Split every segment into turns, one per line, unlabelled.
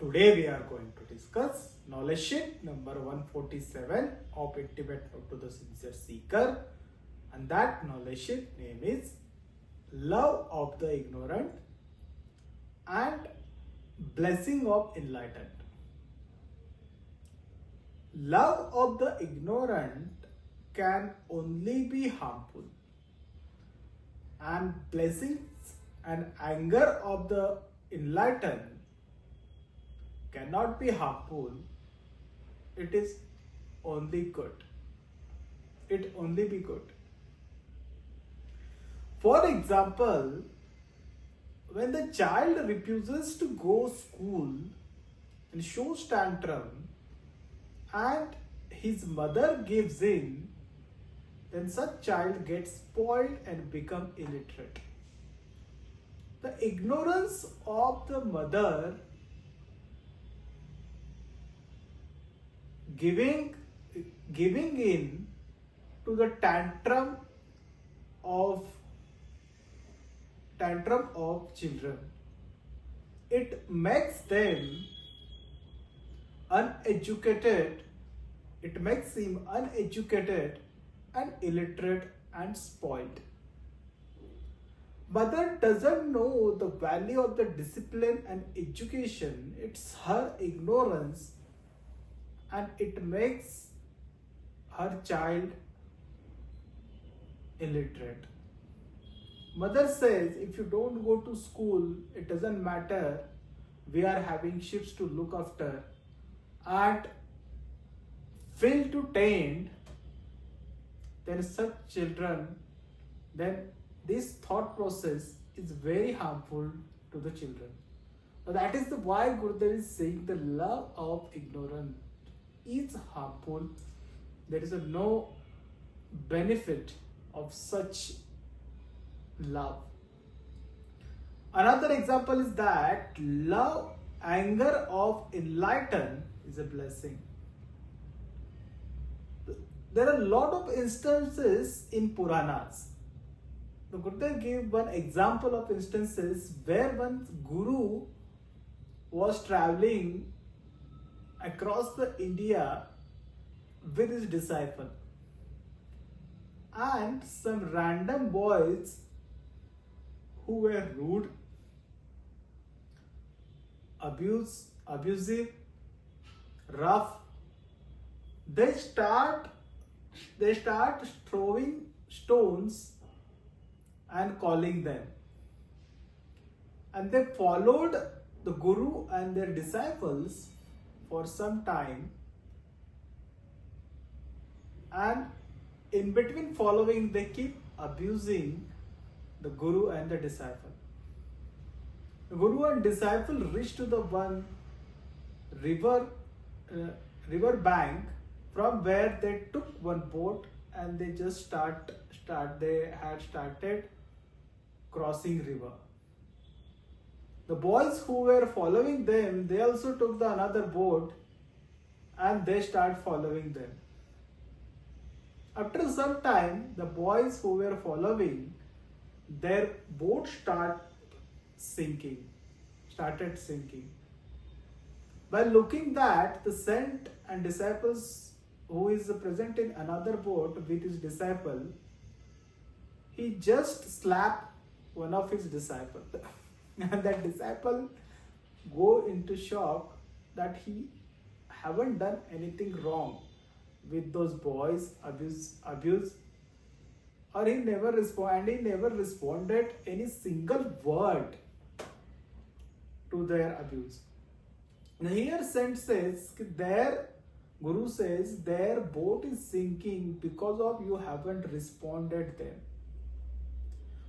Today we are going to discuss knowledge sheet number 147 of Intimate Note to the Sincere Seeker, and that knowledge sheet name is Love of the Ignorant and Blessing of Enlightened. Love of the ignorant can only be harmful, and blessings and anger of the enlightened cannot be harmful. It is only good. It only be good. For example, when the child refuses to go school and shows tantrum and his mother gives in, then such child gets spoiled and become illiterate. The ignorance of the mother giving in to the tantrum of children, it makes them uneducated. It makes him uneducated and illiterate and spoiled. Mother doesn't know the value of the discipline and education. It's her ignorance, and it makes her child illiterate. Mother says, if you don't go to school, it doesn't matter. We are having ships to look after. And fail to tend, then such children, then this thought process is very harmful to the children. So that is why Gurudev is saying the love of ignorance is harmful. There is no benefit of such love. Another example is that anger of enlightened is a blessing. There are a lot of instances in Puranas. The Gurudev gave one example of instances where one guru was traveling across the India with his disciple, and some random boys who were rude, abusive, rough, they start throwing stones and calling them, and they followed the guru and their disciples for some time, and in between following they keep abusing the guru and the disciple. The guru and disciple reached to the one river bank, from where they took one boat and they just started crossing river. The boys who were following them, they also took another boat and they start following them. After some time, the boys who were following, their boat started sinking. By looking that, the saint and disciples who is present in another boat with his disciple, he just slapped one of his disciples. And that disciple go into shock that he haven't done anything wrong with those boys abuse, or he never responded any single word to their abuse. Now here saint says, their guru says, their boat is sinking because of you haven't responded them.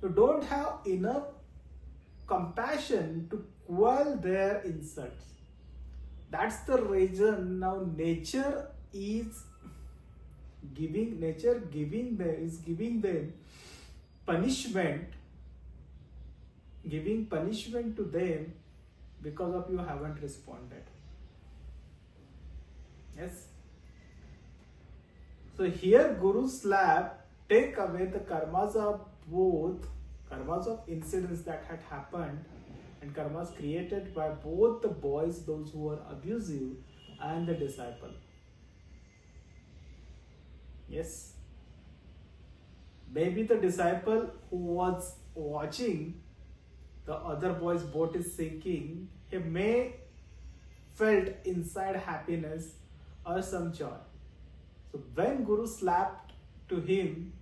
You don't have enough compassion to quell their insults. That's the reason now nature is giving them punishment, giving punishment to them because of you haven't responded. Yes. So here Guru slap take away the karmas of incidents that had happened and karmas created by both the boys, those who are abusive, and the disciple. Yes. Maybe the disciple who was watching the other boy's boat is sinking, he may felt inside happiness or some joy. So when Guru slapped to him,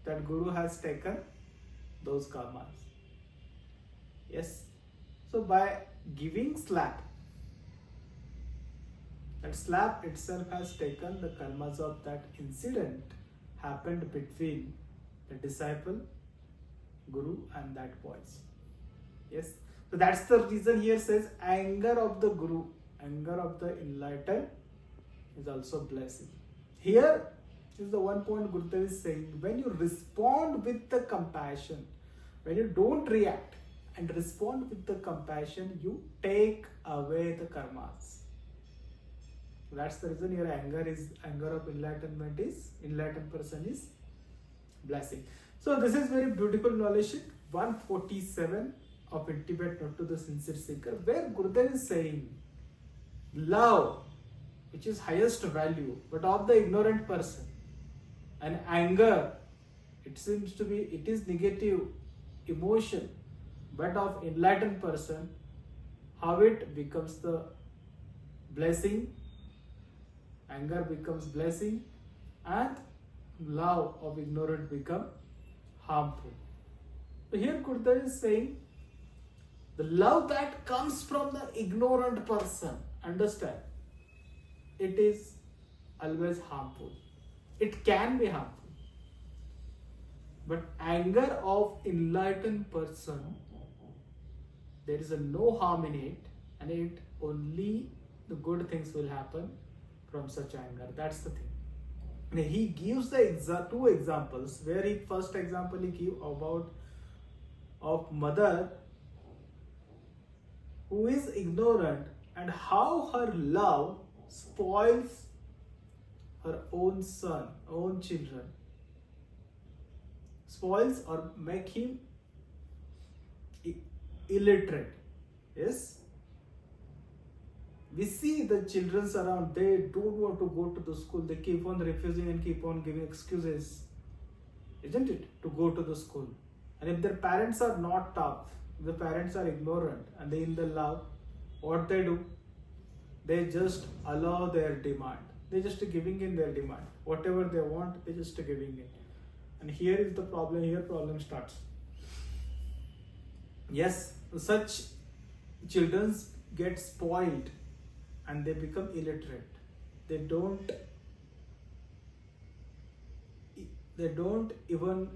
that Guru has taken those karmas. Yes. So by giving slap, that slap itself has taken the karmas of that incident happened between the disciple, Guru, and that boys. Yes. So that's the reason here says anger of the Guru, anger of the enlightened is also blessing. Here is the one point Gurudev is saying, when you respond with the compassion, when you don't react and respond with the compassion, you take away the karmas. That's the reason here anger of enlightenment is, enlightened person is blessing. So this is very beautiful knowledge sheet 147 of Intimate Note to the Sincere Seeker, where Gurudev is saying love, which is highest value, but of the ignorant person, and anger, it seems to be, it is negative emotion, but of enlightened person, how it becomes the blessing, anger becomes blessing, and love of ignorant become harmful. So here Gurudev is saying the love that comes from the ignorant person, understand, it is always harmful. It can be harmful. But anger of enlightened person, there is no harm in it, and it only the good things will happen from such anger. That's the thing. And he gives the two examples, where he first example he give about of mother who is ignorant and how her love spoils her own son, own children, spoils or make him illiterate. Yes, we see the children around, they don't want to go to the school, they keep on refusing and keep on giving excuses, isn't it, to go to the school. And if their parents are not tough, if the parents are ignorant and they in the love, what they do, they just allow their demand, they just giving in their demand, whatever they want, they just giving in. And here is the problem, here problem starts. Yes, such children get spoiled and they become illiterate. They don't even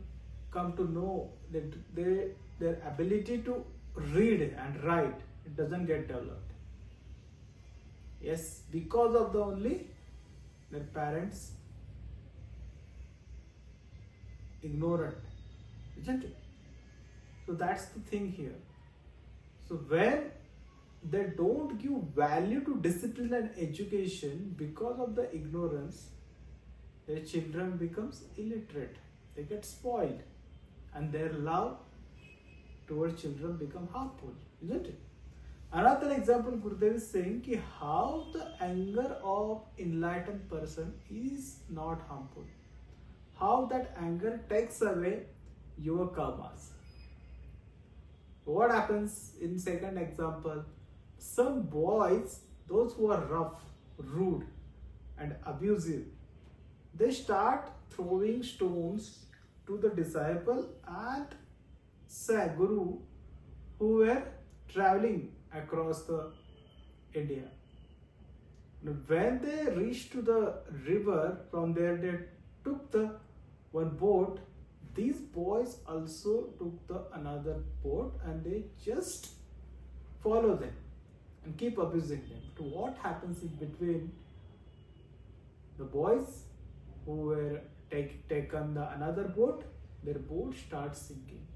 come to know that their ability to read and write, it doesn't get developed. Yes, because of the only their parents ignorant, isn't it? So that's the thing here. So when they don't give value to discipline and education because of the ignorance, their children becomes illiterate. They get spoiled, and their love towards children become harmful, isn't it? Another example Gurudev is saying ki how the anger of enlightened person is not harmful. How that anger takes away your karmas. What happens in second example? Some boys, those who are rough, rude and abusive, they start throwing stones to the disciple and Guru who were traveling across the India. When they reached to the river, from there they took the one boat. These boys also took the another boat and they just follow them and keep abusing them. To what happens in between? The boys who were taken the another boat, their boat starts sinking.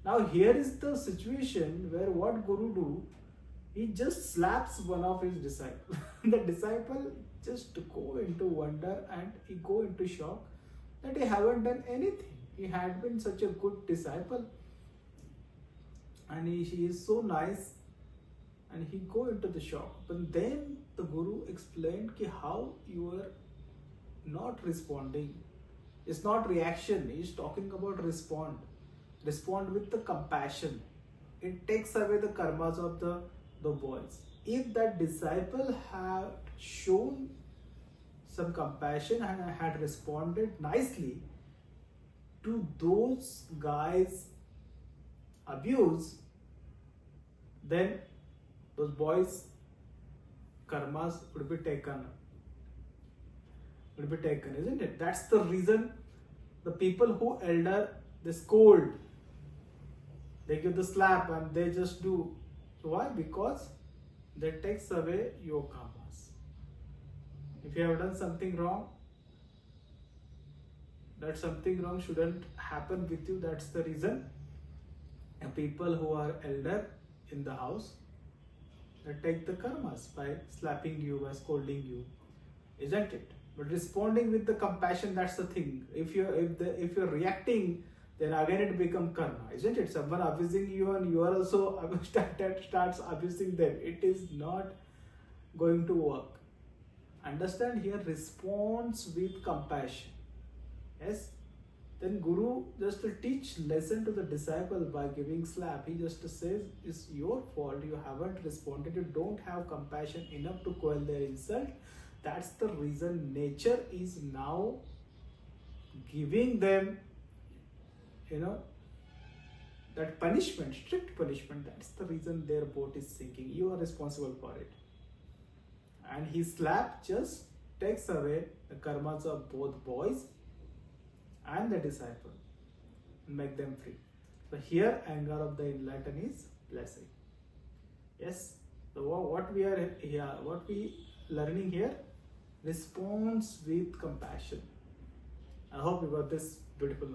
Now here is the situation where what Guru do? He just slaps one of his disciples. The disciple just go into wonder and he go into shock that he haven't done anything. He had been such a good disciple. and he is so nice, and he go into the shop. But then the Guru explained ki how you are not responding. It's not reaction. He's talking about respond. Respond with the compassion. It takes away the karmas of the boys. If that disciple had shown some compassion and had responded nicely to those guys' abuse, then those boys' karmas would be taken, isn't it? That's the reason the people who elder, they scold, they give the slap, and they just do. So why? Because that takes away your karmas. If you have done something wrong, that something wrong shouldn't happen with you. That's the reason. And people who are elder in the house, they take the karmas by slapping you, by scolding you, isn't it? But responding with the compassion, that's the thing. If you're reacting, then again it becomes karma, isn't it? Someone abusing you and you are also starts abusing them. It is not going to work. Understand here, response with compassion. Yes. Then Guru just to teach lesson to the disciple by giving slap. He just says, it's your fault. You haven't responded. You don't have compassion enough to quell their insult. That's the reason nature is now giving them, that punishment, strict punishment. That's the reason their boat is sinking. You are responsible for it. And his slap just takes away the karmas of both boys and the disciple and make them free. So here, anger of the enlightened is blessing. Yes. So what we learning here, response with compassion. I hope you got this beautiful.